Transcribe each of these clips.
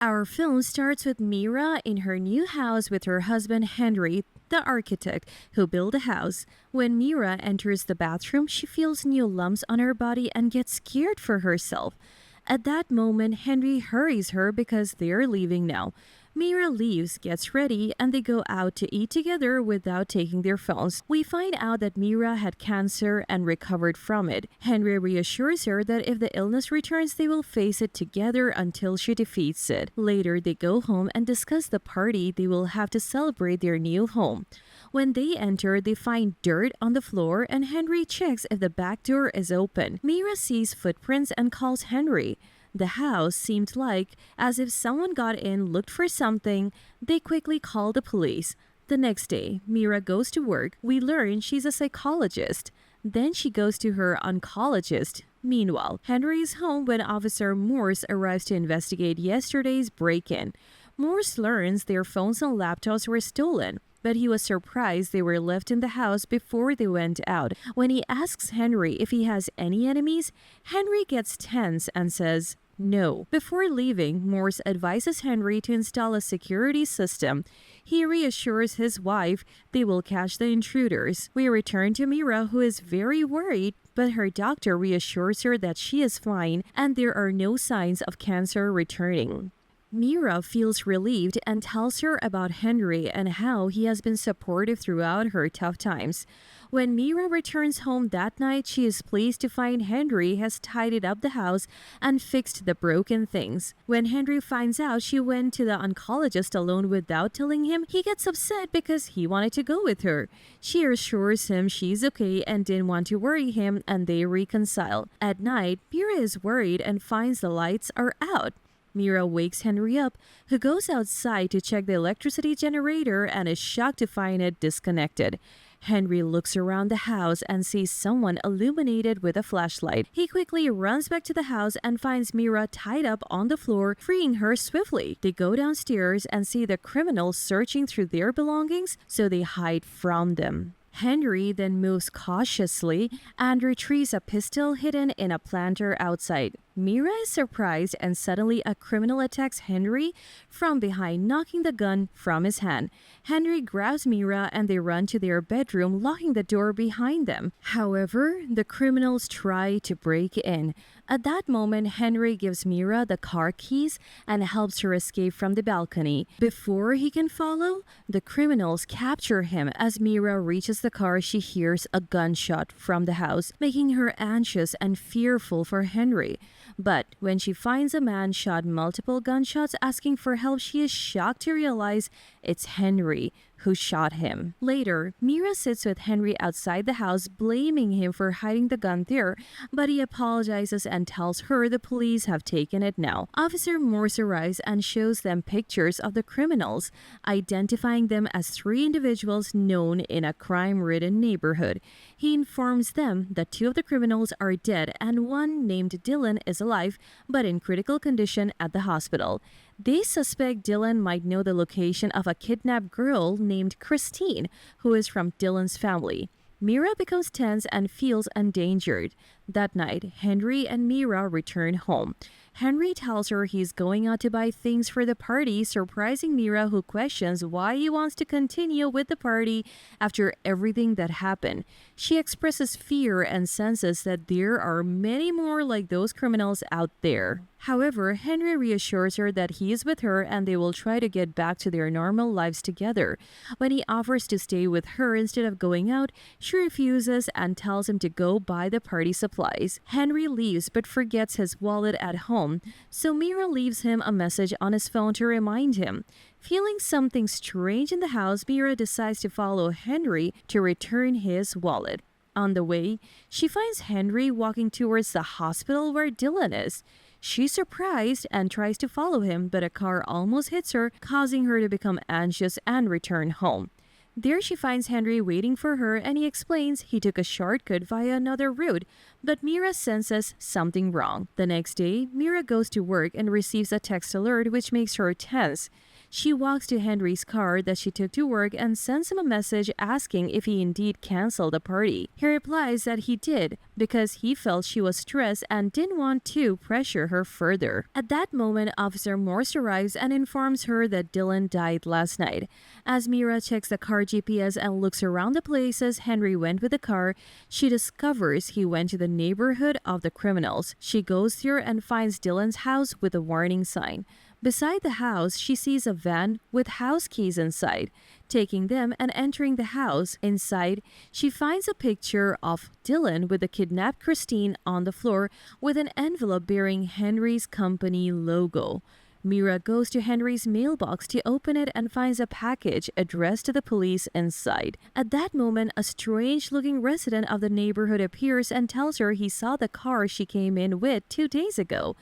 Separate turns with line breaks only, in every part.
Our film starts with Mira in her new house with her husband Henry, the architect who built the house. When Mira enters the bathroom, she feels new lumps on her body and gets scared for herself. At that moment, Henry hurries her because they're leaving now. Mira leaves, gets ready, and they go out to eat together without taking their phones. We find out that Mira had cancer and recovered from it. Henry reassures her that if the illness returns, they will face it together until she defeats it. Later, they go home and discuss the party they will have to celebrate their new home. When they enter, they find dirt on the floor and Henry checks if the back door is open. Mira sees footprints and calls Henry. The house seemed like as if someone got in, looked for something. They quickly call the police. The next day, Mira goes to work. We learn she's a psychologist. Then she goes to her oncologist. Meanwhile, Henry is home when Officer Morse arrives to investigate yesterday's break-in. Morse learns their phones and laptops were stolen, but he was surprised they were left in the house before they went out. When he asks Henry if he has any enemies, Henry gets tense and says no. Before leaving, Morse advises Henry to install a security system. He reassures his wife they will catch the intruders. We return to Mira, who is very worried, but her doctor reassures her that she is fine and there are no signs of cancer returning. Mira feels relieved and tells her about Henry and how he has been supportive throughout her tough times. When Mira returns home that night, she is pleased to find Henry has tidied up the house and fixed the broken things. When Henry finds out she went to the oncologist alone without telling him, he gets upset because he wanted to go with her. She assures him she's okay and didn't want to worry him, and they reconcile. At night, Mira is worried and finds the lights are out. Mira wakes Henry up, who goes outside to check the electricity generator and is shocked to find it disconnected. Henry looks around the house and sees someone illuminated with a flashlight. He quickly runs back to the house and finds Mira tied up on the floor, freeing her swiftly. They go downstairs and see the criminals searching through their belongings, so they hide from them. Henry then moves cautiously and retrieves a pistol hidden in a planter outside. Mira is surprised and suddenly a criminal attacks Henry from behind, knocking the gun from his hand. Henry grabs Mira and they run to their bedroom, locking the door behind them. However, the criminals try to break in. At that moment, Henry gives Mira the car keys and helps her escape from the balcony. Before he can follow, the criminals capture him. As Mira reaches the car, she hears a gunshot from the house, making her anxious and fearful for Henry. But when she finds a man shot multiple gunshots asking for help, she is shocked to realize it's Henry who shot him. Later, Mira sits with Henry outside the house, blaming him for hiding the gun there, but he apologizes and tells her the police have taken it now. Officer Morse arrives and shows them pictures of the criminals, identifying them as 3 individuals known in a crime-ridden neighborhood. He informs them that 2 of the criminals are dead and one named Dylan is alive but in critical condition at the hospital. They suspect Dylan might know the location of a kidnapped girl named Christine, who is from Dylan's family. Mira becomes tense and feels endangered. That night, Henry and Mira return home. Henry tells her he's going out to buy things for the party, surprising Mira, who questions why he wants to continue with the party after everything that happened. She expresses fear and senses that there are many more like those criminals out there. However, Henry reassures her that he is with her and they will try to get back to their normal lives together. When he offers to stay with her instead of going out, she refuses and tells him to go buy the party supplies. Henry leaves but forgets his wallet at home, so Mira leaves him a message on his phone to remind him. Feeling something strange in the house, Mira decides to follow Henry to return his wallet. On the way, she finds Henry walking towards the hospital where Dylan is. She's surprised and tries to follow him, but a car almost hits her, causing her to become anxious and return home. There she finds Henry waiting for her and he explains he took a shortcut via another route, but Mira senses something wrong. The next day, Mira goes to work and receives a text alert which makes her tense. She walks to Henry's car that she took to work and sends him a message asking if he indeed canceled the party. He replies that he did because he felt she was stressed and didn't want to pressure her further. At that moment, Officer Morse arrives and informs her that Dylan died last night. As Mira checks the car GPS and looks around the places Henry went with the car, she discovers he went to the neighborhood of the criminals. She goes there and finds Dylan's house with a warning sign. Beside the house, she sees a van with house keys inside. Taking them and entering the house, inside, she finds a picture of Dylan with the kidnapped Christine on the floor with an envelope bearing Henry's company logo. Mira goes to Henry's mailbox to open it and finds a package addressed to the police inside. At that moment, a strange-looking resident of the neighborhood appears and tells her he saw the car she came in with 2 days ago.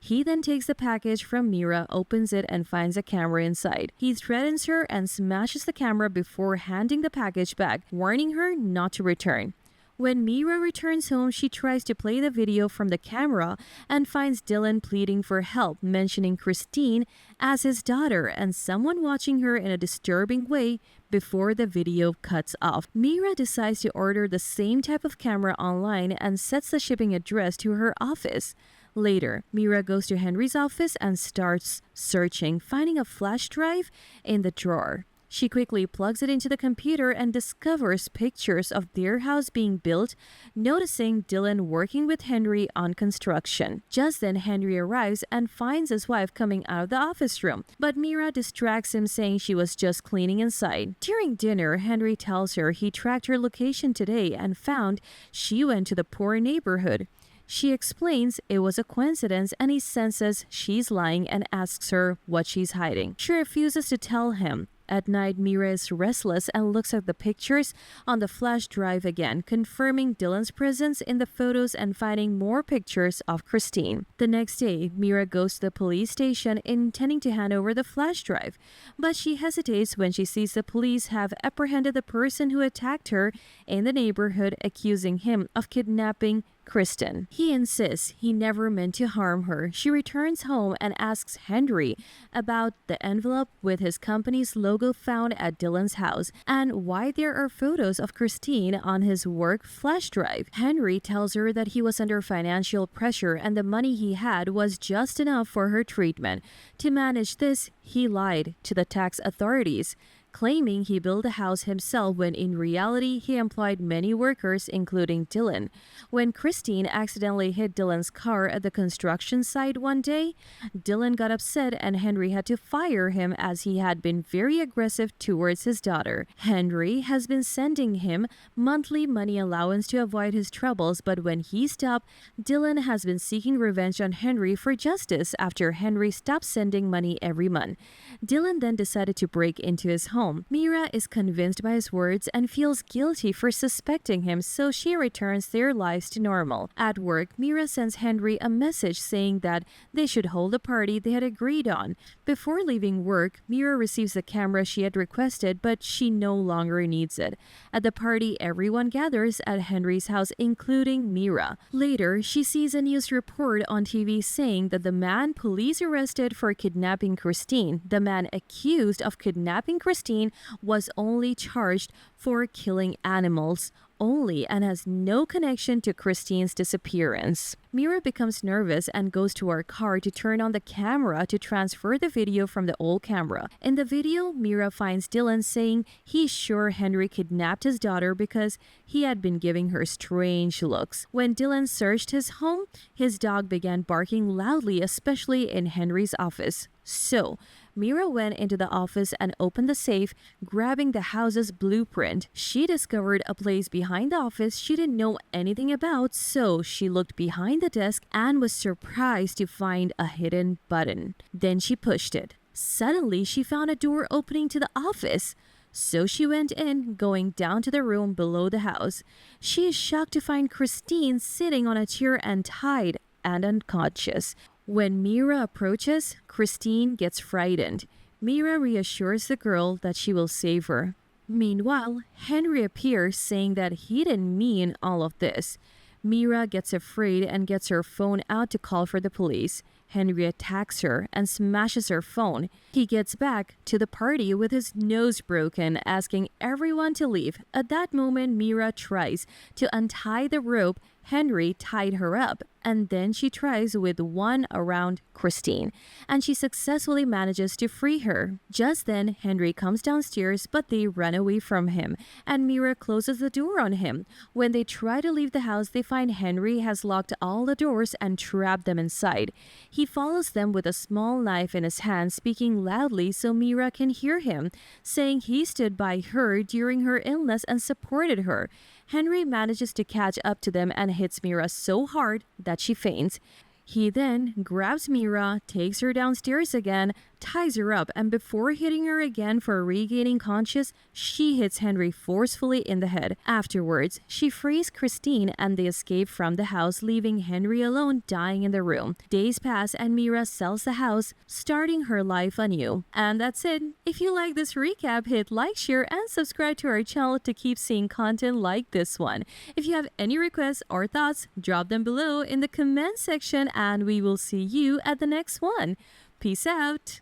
He then takes the package from Mira, opens it, and finds a camera inside. He threatens her and smashes the camera before handing the package back, warning her not to return. When Mira returns home, she tries to play the video from the camera and finds Dylan pleading for help, mentioning Christine as his daughter and someone watching her in a disturbing way before the video cuts off. Mira decides to order the same type of camera online and sets the shipping address to her office. Later, Mira goes to Henry's office and starts searching, finding a flash drive in the drawer. She quickly plugs it into the computer and discovers pictures of their house being built, noticing Dylan working with Henry on construction. Just then, Henry arrives and finds his wife coming out of the office room, but Mira distracts him, saying she was just cleaning inside. During dinner, Henry tells her he tracked her location today and found she went to the poor neighborhood. She explains it was a coincidence and he senses she's lying and asks her what she's hiding. She refuses to tell him. At night, Mira is restless and looks at the pictures on the flash drive again, confirming Dylan's presence in the photos and finding more pictures of Christine. The next day, Mira goes to the police station intending to hand over the flash drive, but she hesitates when she sees the police have apprehended the person who attacked her in the neighborhood, accusing him of kidnapping Kristen. He insists he never meant to harm her. She returns home and asks Henry about the envelope with his company's logo found at Dylan's house and why there are photos of Christine on his work flash drive. Henry tells her that he was under financial pressure and the money he had was just enough for her treatment. To manage this, he lied to the tax authorities, claiming he built the house himself when in reality he employed many workers, including Dylan. When Christine accidentally hit Dylan's car at the construction site one day, Dylan got upset and Henry had to fire him as he had been very aggressive towards his daughter. Henry has been sending him monthly money allowance to avoid his troubles, but when he stopped, Dylan has been seeking revenge on Henry for justice after Henry stopped sending money every month. Dylan then decided to break into his home. Mira is convinced by his words and feels guilty for suspecting him, so she returns their lives to normal. At work, Mira sends Henry a message saying that they should hold a party they had agreed on. Before leaving work, Mira receives the camera she had requested, but she no longer needs it. At the party, everyone gathers at Henry's house, including Mira. Later, she sees a news report on TV saying that the man police arrested for kidnapping Christine, the man accused of kidnapping Christine, was only charged for killing animals only and has no connection to Christine's disappearance. Mira becomes nervous and goes to her car to turn on the camera to transfer the video from the old camera. In the video, Mira finds Dylan saying he's sure Henry kidnapped his daughter because he had been giving her strange looks. When Dylan searched his home, his dog began barking loudly, especially in Henry's office. So, Mira went into the office and opened the safe, grabbing the house's blueprint. She discovered a place behind the office she didn't know anything about, so she looked behind the desk and was surprised to find a hidden button. Then she pushed it. Suddenly, she found a door opening to the office. So she went in, going down to the room below the house. She is shocked to find Christine sitting on a chair and tied and unconscious. When Mira approaches, Christine gets frightened. Mira reassures the girl that she will save her. Meanwhile, Henry appears saying that he didn't mean all of this. Mira gets afraid and gets her phone out to call for the police. Henry attacks her and smashes her phone. He gets back to the party with his nose broken, asking everyone to leave. At that moment, Mira tries to untie the rope Henry tied her up, and then she tries with one around Christine, and she successfully manages to free her. Just then, Henry comes downstairs, but they run away from him, and Mira closes the door on him. When they try to leave the house, they find Henry has locked all the doors and trapped them inside. He follows them with a small knife in his hand, speaking loudly so Mira can hear him, saying he stood by her during her illness and supported her. Henry manages to catch up to them and hits Mira so hard that she faints. He then grabs Mira, takes her downstairs again, ties her up, and before hitting her again for regaining conscious, she hits Henry forcefully in the head. Afterwards, she frees Christine and they escape from the house, leaving Henry alone dying in the room. Days pass and Mira sells the house, starting her life anew. And that's it. If you like this recap, hit like, share, and subscribe to our channel to keep seeing content like this one. If you have any requests or thoughts, drop them below in the comment section and we will see you at the next one. Peace out!